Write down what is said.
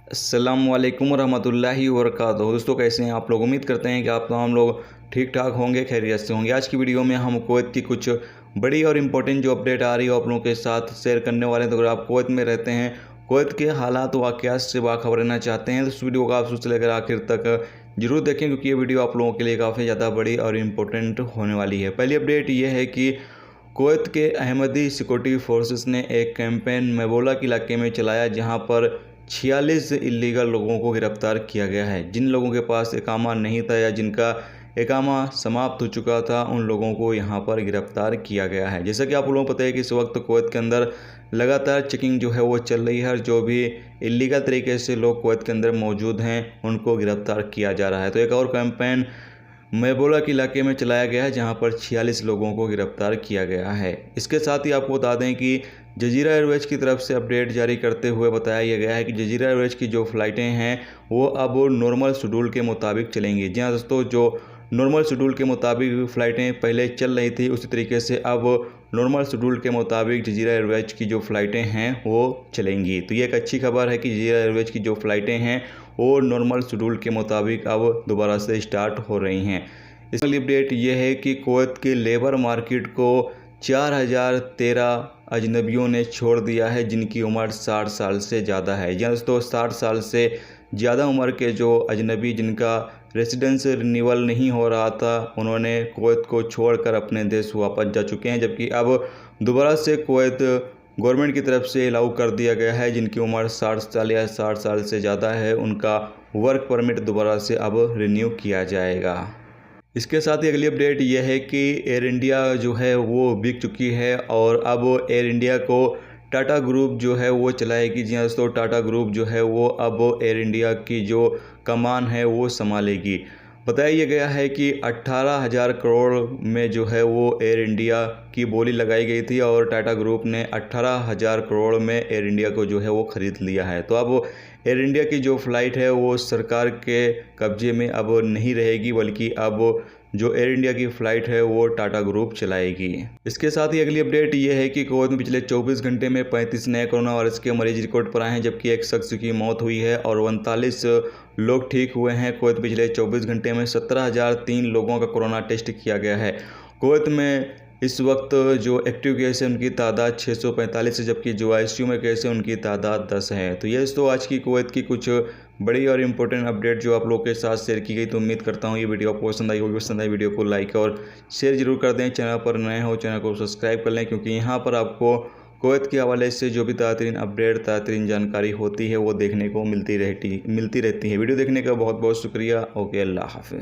अस्सलामुअलैकुम रहमतुल्लाहि वबरकातुहू। दोस्तों, कैसे हैं आप लोग? उम्मीद करते हैं कि आप तमाम लोग ठीक ठाक होंगे, खैरियत से होंगे। आज की वीडियो में हम कुवैत की कुछ बड़ी और इम्पोर्टेंट जो अपडेट आ रही है आप लोगों के साथ शेयर करने वाले हैं। तो अगर आप कुवैत में रहते हैं, कुवैत के हालात वाक़यात से बाखबर रहना चाहते हैं तो इस वीडियो को आप शुरू से लेकर आखिर तक जरूर देखें, क्योंकि ये वीडियो आप लोगों के लिए काफ़ी ज़्यादा बड़ी और इम्पोर्टेंट होने वाली है। पहली अपडेट ये है कि कुवैत के अहमदी सिक्योरिटी फोर्सेस ने एक कैंपेन मैबोला के इलाके में चलाया, जहां पर 46 इलीगल लोगों को गिरफ्तार किया गया है। जिन लोगों के पास इकामा नहीं था या जिनका इकामा समाप्त हो चुका था, उन लोगों को यहां पर गिरफ्तार किया गया है। जैसा कि आप लोगों को पता है कि इस वक्त कुवैत के अंदर लगातार चेकिंग जो है वो चल रही है और जो भी इलीगल तरीके से लोग कुवैत के अंदर मौजूद हैं उनको गिरफ्तार किया जा रहा है। तो एक और कैंपेन मैबोला के इलाके में चलाया गया है, जहां पर 46 लोगों को गिरफ्तार किया गया है। इसके साथ ही आपको बता दें कि जजीरा एयरवेज की तरफ से अपडेट जारी करते हुए बताया गया है कि जजीरा एयरवेज की जो फ़्लाइटें हैं वो अब नॉर्मल शेड्यूल के मुताबिक चलेंगी। जी हाँ दोस्तों, जो नॉर्मल शेड्यूल के मुताबिक फ़्लाइटें पहले चल रही थी, उसी तरीके से अब नॉर्मल शेड्यूल के मुताबिक जजीरा एयरवेज की जो फ़्लाइटें हैं वो चलेंगी। तो ये एक अच्छी खबर है कि जजीरा एयरवेज की जो फ़्लाइटें हैं वो नॉर्मल शेड्यूल के मुताबिक अब दोबारा से स्टार्ट हो रही हैं। इस वाली अपडेट ये है कि कुवैत के लेबर मार्केट को 4013 अजनबियों ने छोड़ दिया है, जिनकी उम्र 60 साल से ज़्यादा है। या दोस्तों, 60 साल से ज़्यादा उम्र के जो अजनबी जिनका रेसिडेंस रिन्यूअल नहीं हो रहा था, उन्होंने कुवैत को छोड़कर अपने देश वापस जा चुके हैं। जबकि अब दोबारा से कुवैत गवर्नमेंट की तरफ से अलाउ कर दिया गया है, जिनकी उम्र 60 साल या 60 साल से ज़्यादा है, उनका वर्क परमिट दोबारा से अब रिन्यू किया जाएगा। इसके साथ ही अगली अपडेट यह है कि एयर इंडिया जो है वो बिक चुकी है और अब एयर इंडिया को टाटा ग्रुप जो है वो चलाएगी। जी हाँ दोस्तों, टाटा ग्रुप जो है वो अब एयर इंडिया की जो कमान है वो संभालेगी। बताया गया है कि 18,000 करोड़ में जो है वो एयर इंडिया की बोली लगाई गई थी और टाटा ग्रुप ने 18,000 करोड़ में एयर इंडिया को जो है वो ख़रीद लिया है। तो अब एयर इंडिया की जो फ़्लाइट है वो सरकार के कब्जे में अब नहीं रहेगी, बल्कि अब जो एयर इंडिया की फ़्लाइट है वो टाटा ग्रुप चलाएगी। इसके साथ ही अगली अपडेट ये है कि कुवैत में पिछले 24 घंटे में 35 नए कोरोना वायरस के मरीज रिकॉर्ड पर आए हैं, जबकि एक शख्स की मौत हुई है और 39 लोग ठीक हुए हैं। कुवैत पिछले 24 घंटे में 17,003 लोगों का कोरोना टेस्ट किया गया है। कुवैत में इस वक्त जो एक्टिव केस है उनकी तादाद 645 है, जबकि जो आईसीयू में केस है उनकी तादाद 10 है। तो ये दोस्तों आज की कुवैत की कुछ बड़ी और इम्पोर्टेंट अपडेट जो आप लोगों के साथ शेयर की गई। तो उम्मीद करता हूँ ये वीडियो आपको पसंद आई होगी। पसंद आई वीडियो को लाइक और शेयर जरूर कर दें। चैनल पर नए हो चैनल को सब्सक्राइब कर लें, क्योंकि यहाँ पर आपको कुवैत के हवाले से जो भी ताज़ा अपडेट ताज़ा जानकारी होती है वो देखने को मिलती रहती है। वीडियो देखने का बहुत बहुत शुक्रिया। ओके, अल्लाह हाफ़िज़।